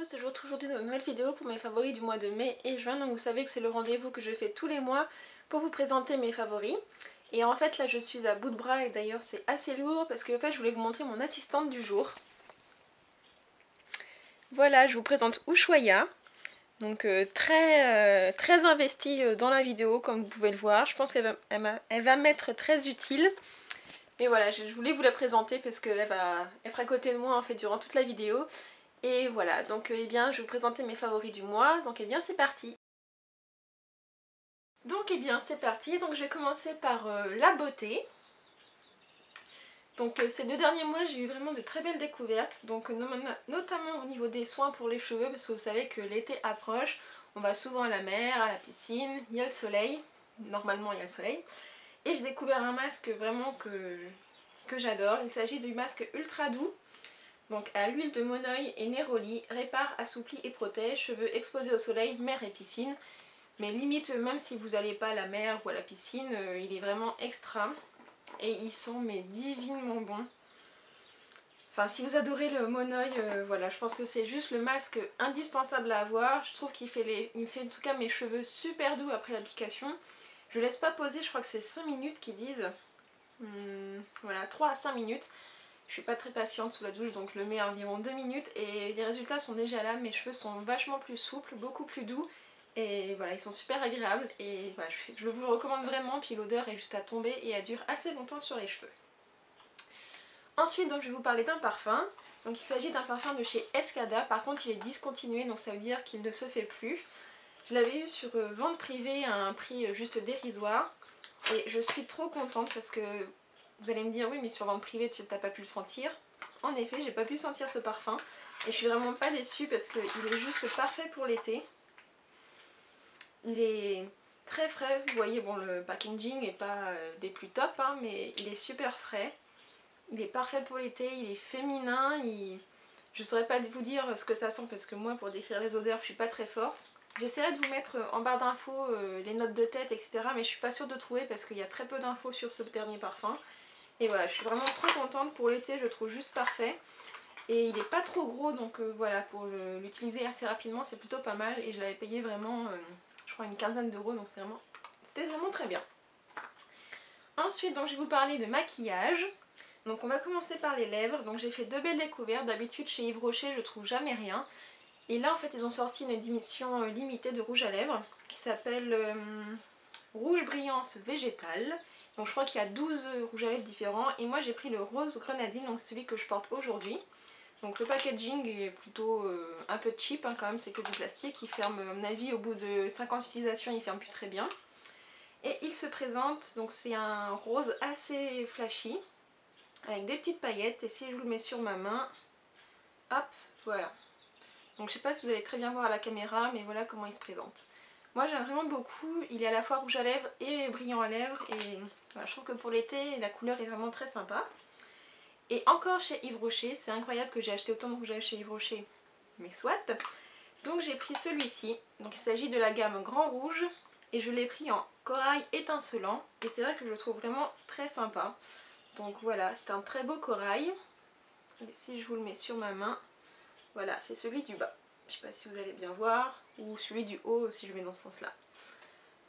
tous, je vous retrouve aujourd'hui dans une nouvelle vidéo pour mes favoris du mois de mai et juin. Donc vous savez que c'est le rendez-vous que je fais tous les mois pour vous présenter mes favoris. Et en fait là je suis à bout de bras et d'ailleurs c'est assez lourd parce que en fait je voulais vous montrer mon assistante du jour. Voilà, je vous présente Ushuaïa. Donc très investie dans la vidéo comme vous pouvez le voir. Je pense qu'elle va m'être très utile. Mais voilà, je voulais vous la présenter parce qu'elle va être à côté de moi en fait durant toute la vidéo. Et voilà, donc eh bien je vais vous présenter mes favoris du mois, donc eh bien c'est parti. Donc eh bien c'est parti, donc je vais commencer par la beauté. Donc ces 2 derniers mois j'ai eu vraiment de très belles découvertes, donc notamment au niveau des soins pour les cheveux, parce que vous savez que l'été approche, on va souvent à la mer, à la piscine, il y a le soleil, normalement il y a le soleil. Et j'ai découvert un masque vraiment que j'adore, il s'agit du masque ultra doux. Donc à l'huile de monoeil et néroli, répare, assouplit et protège, cheveux exposés au soleil, mer et piscine. Mais limite, même si vous n'allez pas à la mer ou à la piscine, il est vraiment extra. Et il sent mais divinement bon. Enfin, si vous adorez le monoeil, voilà, je pense que c'est juste le masque indispensable à avoir. Je trouve qu'il fait, il fait en tout cas mes cheveux super doux après l'application. Je ne laisse pas poser, je crois que c'est 5 minutes qu'ils disent. Voilà, 3 à 5 minutes. Je suis pas très patiente sous la douche, donc je le mets à environ 2 minutes et les résultats sont déjà là. Mes cheveux sont vachement plus souples, beaucoup plus doux et voilà, ils sont super agréables et voilà, je vous le recommande vraiment. Puis l'odeur est juste à tomber et elle dure assez longtemps sur les cheveux. Ensuite, donc je vais vous parler d'un parfum. Donc il s'agit d'un parfum de chez Escada. Par contre il est discontinué, donc ça veut dire qu'il ne se fait plus. Je l'avais eu sur vente privée à un prix juste dérisoire et je suis trop contente parce que vous allez me dire oui mais sur vente privée tu n'as pas pu le sentir. En effet j'ai pas pu sentir ce parfum et je suis vraiment pas déçue parce qu'il est juste parfait pour l'été. Il est très frais, vous voyez bon le packaging n'est pas des plus top hein, mais il est super frais. Il est parfait pour l'été, il est féminin, je saurais pas vous dire ce que ça sent parce que moi pour décrire les odeurs je suis pas très forte. J'essaierai de vous mettre en barre d'infos les notes de tête etc. mais je suis pas sûre de trouver parce qu'il y a très peu d'infos sur ce dernier parfum. Et voilà, je suis vraiment trop contente pour l'été, je le trouve juste parfait. Et il est pas trop gros donc voilà, pour l'utiliser assez rapidement c'est plutôt pas mal. Et je l'avais payé vraiment, je crois une quinzaine d'euros donc c'était vraiment très bien. Ensuite donc je vais vous parler de maquillage. Donc on va commencer par les lèvres, donc j'ai fait 2 belles découvertes. D'habitude chez Yves Rocher je trouve jamais rien. Et là en fait ils ont sorti une édition limitée de rouge à lèvres qui s'appelle Rouge Brillance Végétale. Donc je crois qu'il y a 12 rouges à lèvres différents et moi j'ai pris le rose grenadine, donc celui que je porte aujourd'hui. Donc le packaging est plutôt un peu cheap hein, quand même, c'est que du plastique, il ferme à mon avis au bout de 50 utilisations il ferme plus très bien. Et il se présente, donc c'est un rose assez flashy avec des petites paillettes et si je vous le mets sur ma main, hop, voilà. Donc je sais pas si vous allez très bien voir à la caméra mais voilà comment il se présente. Moi j'aime vraiment beaucoup, il est à la fois rouge à lèvres et brillant à lèvres et voilà, je trouve que pour l'été la couleur est vraiment très sympa. Et encore chez Yves Rocher, c'est incroyable que j'ai acheté autant de rouge à lèvres chez Yves Rocher, mais soit. Donc j'ai pris celui-ci, donc il s'agit de la gamme Grand Rouge et je l'ai pris en corail étincelant et c'est vrai que je le trouve vraiment très sympa. Donc voilà, c'est un très beau corail. Et si je vous le mets sur ma main, voilà, c'est celui du bas. Je ne sais pas si vous allez bien voir, ou celui du haut si je le mets dans ce sens-là.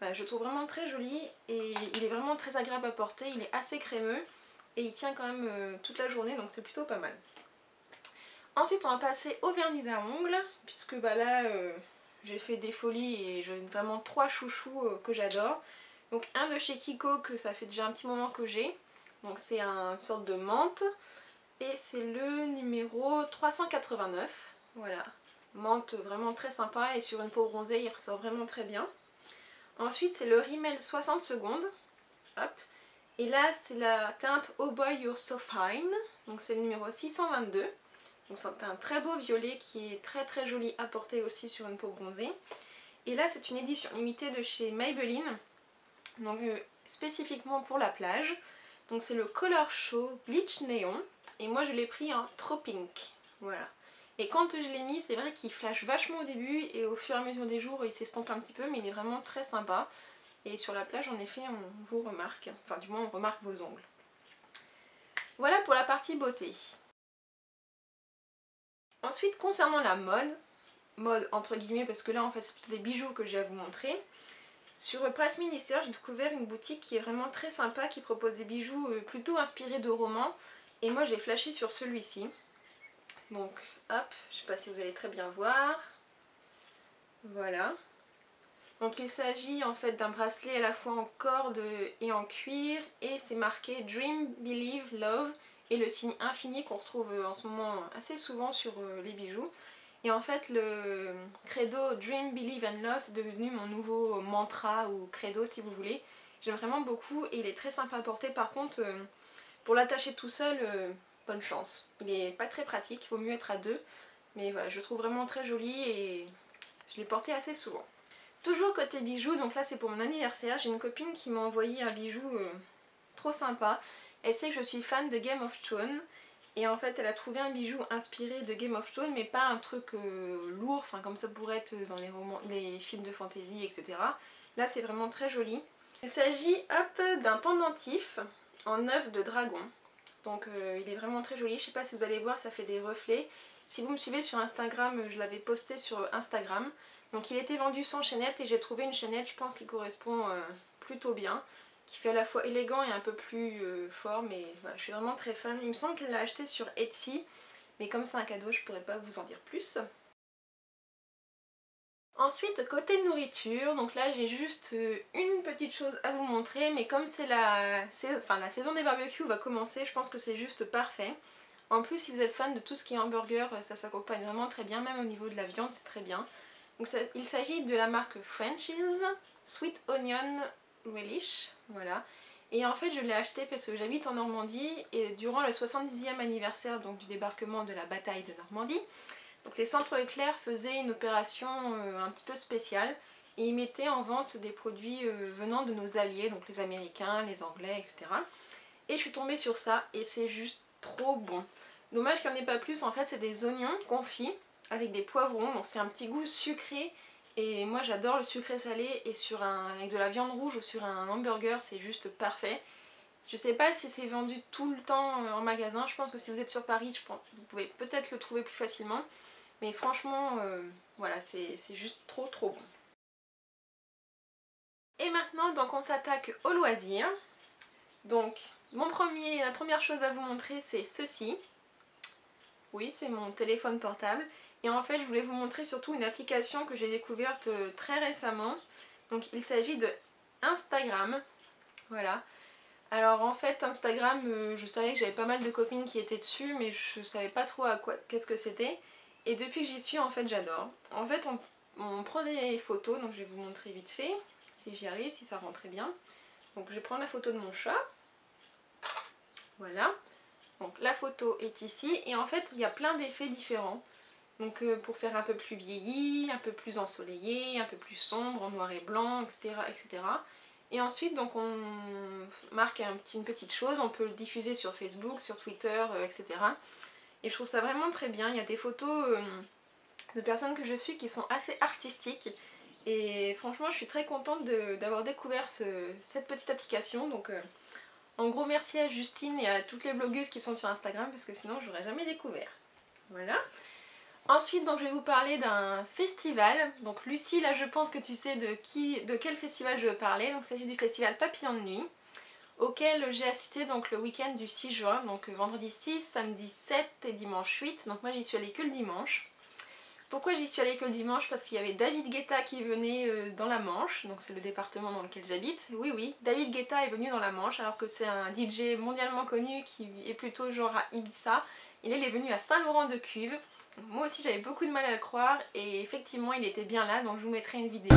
Voilà, je le trouve vraiment très joli et il est vraiment très agréable à porter, il est assez crémeux et il tient quand même toute la journée donc c'est plutôt pas mal. Ensuite on va passer au vernis à ongles, puisque bah là j'ai fait des folies et j'ai vraiment 3 chouchous que j'adore. Donc un de chez Kiko que ça fait déjà un petit moment que j'ai, donc c'est une sorte de menthe. Et c'est le numéro 389, voilà, menthe vraiment très sympa et sur une peau bronzée il ressort vraiment très bien. Ensuite c'est le Rimmel 60 secondes, hop, et là c'est la teinte Oh Boy You're So Fine, donc c'est le numéro 622, donc c'est un très beau violet qui est très très joli à porter aussi sur une peau bronzée. Et là c'est une édition limitée de chez Maybelline, donc spécifiquement pour la plage, donc c'est le Color Show Bleach Néon. Et moi je l'ai pris en trop pink, voilà. Et quand je l'ai mis, c'est vrai qu'il flash vachement au début et au fur et à mesure des jours il s'estompe un petit peu, mais il est vraiment très sympa. Et sur la plage en effet on vous remarque, enfin du moins on remarque vos ongles. Voilà pour la partie beauté. Ensuite concernant la mode, mode entre guillemets parce que là en fait c'est plutôt des bijoux que j'ai à vous montrer. Sur Price Minister, j'ai découvert une boutique qui est vraiment très sympa, qui propose des bijoux plutôt inspirés de romans. Et moi j'ai flashé sur celui-ci. Donc hop, je sais pas si vous allez très bien voir. Voilà. Donc il s'agit en fait d'un bracelet à la fois en corde et en cuir. Et c'est marqué Dream, Believe, Love. Et le signe infini qu'on retrouve en ce moment assez souvent sur les bijoux. Et en fait le credo Dream, Believe and Love c'est devenu mon nouveau mantra ou credo si vous voulez. J'aime vraiment beaucoup et il est très sympa à porter. Par contre pour l'attacher tout seul, bonne chance. Il est pas très pratique, il vaut mieux être à deux. Mais voilà, je le trouve vraiment très joli et je l'ai porté assez souvent. Toujours côté bijoux, donc là c'est pour mon anniversaire. J'ai une copine qui m'a envoyé un bijou trop sympa. Elle sait que je suis fan de Game of Thrones. Et en fait elle a trouvé un bijou inspiré de Game of Thrones mais pas un truc lourd, enfin comme ça pourrait être dans les romans, les films de fantasy, etc. Là c'est vraiment très joli. Il s'agit d'un pendentif en œuf de dragon. Donc il est vraiment très joli, je sais pas si vous allez voir, ça fait des reflets. Si vous me suivez sur Instagram, je l'avais posté sur Instagram. Donc il était vendu sans chaînette et j'ai trouvé une chaînette, je pense, qui correspond plutôt bien, qui fait à la fois élégant et un peu plus fort, mais voilà, je suis vraiment très fan. Il me semble qu'elle l'a acheté sur Etsy, mais comme c'est un cadeau, je pourrais pas vous en dire plus. Ensuite, côté nourriture, donc là j'ai juste une petite chose à vous montrer, mais comme c'est la saison des barbecues va commencer, je pense que c'est juste parfait. En plus, si vous êtes fan de tout ce qui est hamburger, ça s'accompagne vraiment très bien, même au niveau de la viande, c'est très bien. Donc il s'agit de la marque French's Sweet Onion Relish, voilà. Et en fait je l'ai acheté parce que j'habite en Normandie et durant le 70e anniversaire donc, du débarquement de la bataille de Normandie, donc les Centres Leclerc faisaient une opération un petit peu spéciale et ils mettaient en vente des produits venant de nos alliés, donc les Américains, les Anglais, etc. Et je suis tombée sur ça et c'est juste trop bon. Dommage qu'il n'y en ait pas plus, en fait c'est des oignons confits avec des poivrons, donc c'est un petit goût sucré et moi j'adore le sucré salé et avec de la viande rouge ou sur un hamburger c'est juste parfait. Je sais pas si c'est vendu tout le temps en magasin, je pense que si vous êtes sur Paris, vous pouvez peut-être le trouver plus facilement. Mais franchement, voilà, c'est juste trop bon. Et maintenant, donc on s'attaque au loisir. Donc, la première chose à vous montrer, c'est ceci. Oui, c'est mon téléphone portable. Et en fait, je voulais vous montrer surtout une application que j'ai découverte très récemment. Donc, il s'agit de Instagram. Voilà. Alors en fait, Instagram, je savais que j'avais pas mal de copines qui étaient dessus, mais je savais pas trop qu'est-ce que c'était. Et depuis que j'y suis, en fait, j'adore. En fait, on prend des photos, donc je vais vous montrer vite fait, si j'y arrive, si ça rend très bien. Donc je vais prendre la photo de mon chat. Voilà. Donc la photo est ici, et en fait, il y a plein d'effets différents. Donc pour faire un peu plus vieilli, un peu plus ensoleillé, un peu plus sombre, en noir et blanc, etc. etc. Et ensuite, donc on marque une petite chose, on peut le diffuser sur Facebook, sur Twitter, etc. Et je trouve ça vraiment très bien. Il y a des photos de personnes que je suis qui sont assez artistiques. Et franchement, je suis très contente d'avoir découvert cette petite application. Donc en gros, merci à Justine et à toutes les blogueuses qui sont sur Instagram parce que sinon, j'aurais jamais découvert. Voilà. Ensuite, donc, je vais vous parler d'un festival. Donc Lucie, là je pense que tu sais de quel festival je veux parler. Donc il s'agit du festival Papillon de Nuit, auquel j'ai assisté donc le week-end du 6 juin, donc vendredi 6, samedi 7 et dimanche 8. Donc moi j'y suis allée que le dimanche. Pourquoi j'y suis allée que le dimanche? Parce qu'il y avait David Guetta qui venait dans la Manche, donc c'est le département dans lequel j'habite. Oui, oui, David Guetta est venu dans la Manche alors que c'est un DJ mondialement connu qui est plutôt genre à Ibiza. Il est venu à Saint-Laurent-de-Cuve. Moi aussi j'avais beaucoup de mal à le croire et effectivement il était bien là, donc je vous mettrai une vidéo.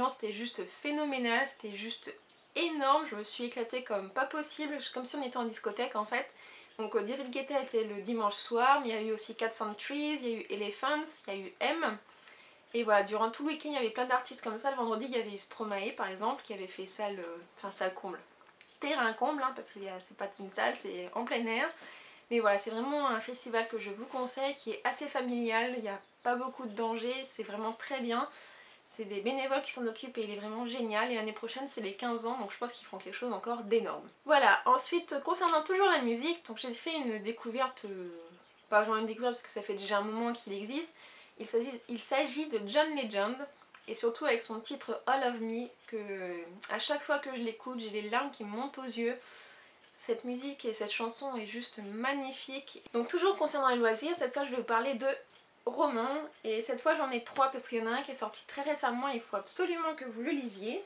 franchement c'était juste phénoménal, c'était juste énorme, je me suis éclatée comme pas possible, comme si on était en discothèque en fait. Donc David Guetta était le dimanche soir, mais il y a eu aussi Cat Trees, il y a eu Elephants, il y a eu M. Et voilà, durant tout le week-end il y avait plein d'artistes comme ça. Le vendredi il y avait eu Stromae par exemple qui avait fait salle, salle comble, terrain comble hein, parce que c'est pas une salle, c'est en plein air. Mais voilà, c'est vraiment un festival que je vous conseille, qui est assez familial, il n'y a pas beaucoup de danger, c'est vraiment très bien. C'est des bénévoles qui s'en occupent et il est vraiment génial. Et l'année prochaine c'est les 15 ans, donc je pense qu'ils feront quelque chose encore d'énorme. Voilà, ensuite concernant toujours la musique, donc j'ai fait une découverte, pas vraiment une découverte parce que ça fait déjà un moment qu'il existe. Il s'agit de John Legend, et surtout avec son titre All of Me, que à chaque fois que je l'écoute j'ai les larmes qui me montent aux yeux. Cette musique et cette chanson est juste magnifique. Donc toujours concernant les loisirs, cette fois je vais vous parler de romans. Et cette fois j'en ai 3 parce qu'il y en a un qui est sorti très récemment, il faut absolument que vous le lisiez.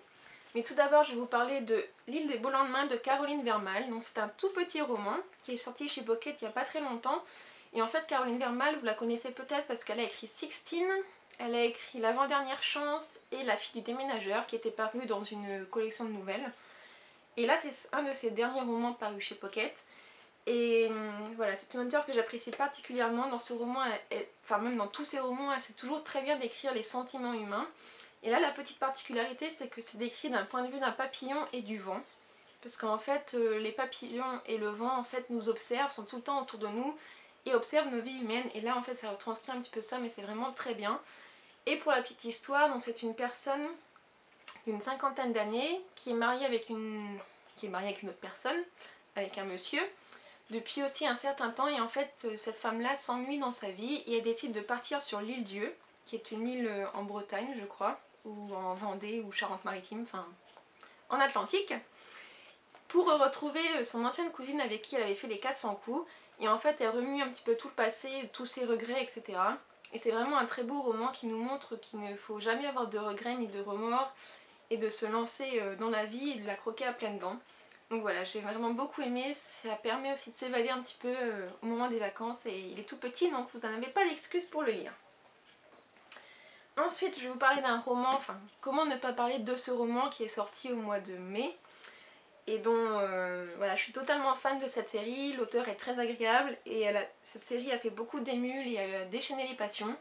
Mais tout d'abord je vais vous parler de L'île des beaux lendemains de Caroline Vermal. Donc c'est un tout petit roman qui est sorti chez Pocket il n'y a pas très longtemps. Et en fait Caroline Vermal, vous la connaissez peut-être parce qu'elle a écrit Sixteen, elle a écrit L'avant-dernière chance et La fille du déménageur qui était paru dans une collection de nouvelles. Et là c'est un de ses derniers romans parus chez Pocket. Et voilà, c'est une auteure que j'apprécie particulièrement. Dans ce roman, enfin même dans tous ses romans, elle sait toujours très bien décrire les sentiments humains. Et là la petite particularité c'est que c'est décrit d'un point de vue d'un papillon et du vent. Parce qu'en fait les papillons et le vent en fait nous observent, sont tout le temps autour de nous et observent nos vies humaines. Et là en fait ça retranscrit un petit peu ça, mais c'est vraiment très bien. Et pour la petite histoire, donc c'est une personne d'une cinquantaine d'années qui est mariée avec une autre personne, avec un monsieur, depuis aussi un certain temps. Et en fait cette femme-là s'ennuie dans sa vie et elle décide de partir sur l'île Dieu, qui est une île en Bretagne je crois, ou en Vendée ou Charente-Maritime, enfin en Atlantique, pour retrouver son ancienne cousine avec qui elle avait fait les 400 coups. Et en fait elle remue un petit peu tout le passé, tous ses regrets, etc. Et c'est vraiment un très beau roman qui nous montre qu'il ne faut jamais avoir de regrets ni de remords et de se lancer dans la vie et de la croquer à pleines dents. Donc voilà, j'ai vraiment beaucoup aimé, ça permet aussi de s'évader un petit peu au moment des vacances et il est tout petit donc vous n'en avez pas d'excuse pour le lire. Ensuite je vais vous parler d'un roman, enfin comment ne pas parler de ce roman qui est sorti au mois de mai et dont voilà, je suis totalement fan de cette série. L'auteur est très agréable et cette série a fait beaucoup d'émules et a déchaîné les passions.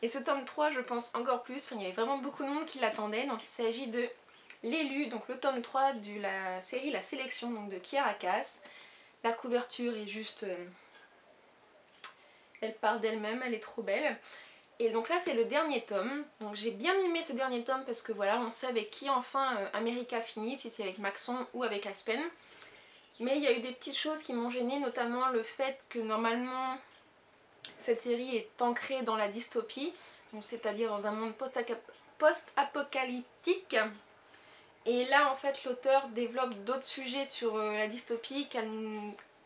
Et ce tome 3 je pense encore plus, enfin, il y avait vraiment beaucoup de monde qui l'attendait. Donc il s'agit de L'élu, donc le tome 3 de la série La Sélection, donc de Kiara Cass. La couverture est juste... elle part d'elle-même, elle est trop belle. Et donc là c'est le dernier tome, donc j'ai bien aimé ce dernier tome parce que voilà, on sait avec qui enfin America finit, si c'est avec Maxon ou avec Aspen. Mais il y a eu des petites choses qui m'ont gênée, notamment le fait que normalement cette série est ancrée dans la dystopie, c'est-à-dire dans un monde post-apocalyptique. Et là en fait l'auteur développe d'autres sujets sur la dystopie qu'elle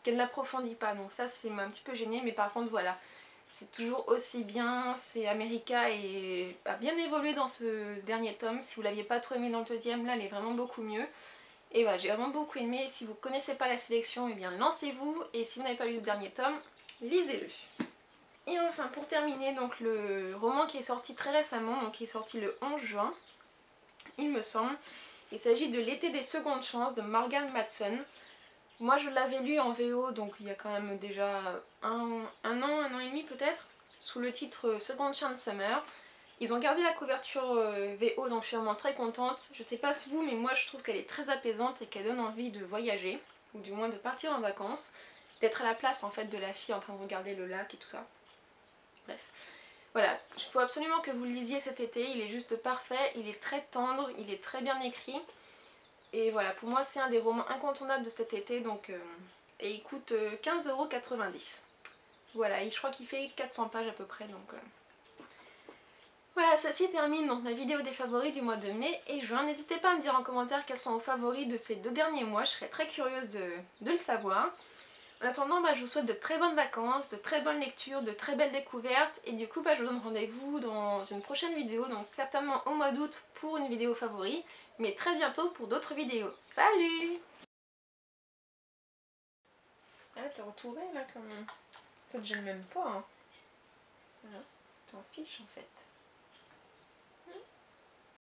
n'approfondit pas, donc ça c'est un petit peu gêné. Mais par contre voilà, c'est toujours aussi bien, c'est America a bien évolué dans ce dernier tome. Si vous l'aviez pas trop aimé dans le deuxième, là elle est vraiment beaucoup mieux. Et voilà, j'ai vraiment beaucoup aimé. Si vous connaissez pas La Sélection, eh bien lancez-vous, et si vous n'avez pas lu ce dernier tome, lisez-le. Et enfin pour terminer, donc le roman qui est sorti très récemment, donc qui est sorti le 11 juin, il me semble. Il s'agit de L'été des secondes chances de Morgan Matson. Moi je l'avais lu en VO, donc il y a quand même déjà un an et demi peut-être, sous le titre Second Chance Summer. Ils ont gardé la couverture VO, donc je suis vraiment très contente. Je sais pas vous, mais moi je trouve qu'elle est très apaisante et qu'elle donne envie de voyager, ou du moins de partir en vacances, d'être à la place en fait de la fille en train de regarder le lac et tout ça. Bref. Voilà, il faut absolument que vous le lisiez cet été, il est juste parfait, il est très tendre, il est très bien écrit. Et voilà, pour moi c'est un des romans incontournables de cet été, donc et il coûte 15,90 €. Voilà, et je crois qu'il fait 400 pages à peu près, donc... Voilà, ceci termine donc ma vidéo des favoris du mois de mai et juin. N'hésitez pas à me dire en commentaire quels sont vos favoris de ces 2 derniers mois, je serais très curieuse de le savoir. En attendant, je vous souhaite de très bonnes vacances, de très bonnes lectures, de très belles découvertes. Et du coup, je vous donne rendez-vous dans une prochaine vidéo, donc certainement au mois d'août pour une vidéo favori, mais très bientôt pour d'autres vidéos. Salut! Ah, t'es entourée là quand même. Ça te gêne même pas, hein. Voilà, t'en fiches en fait.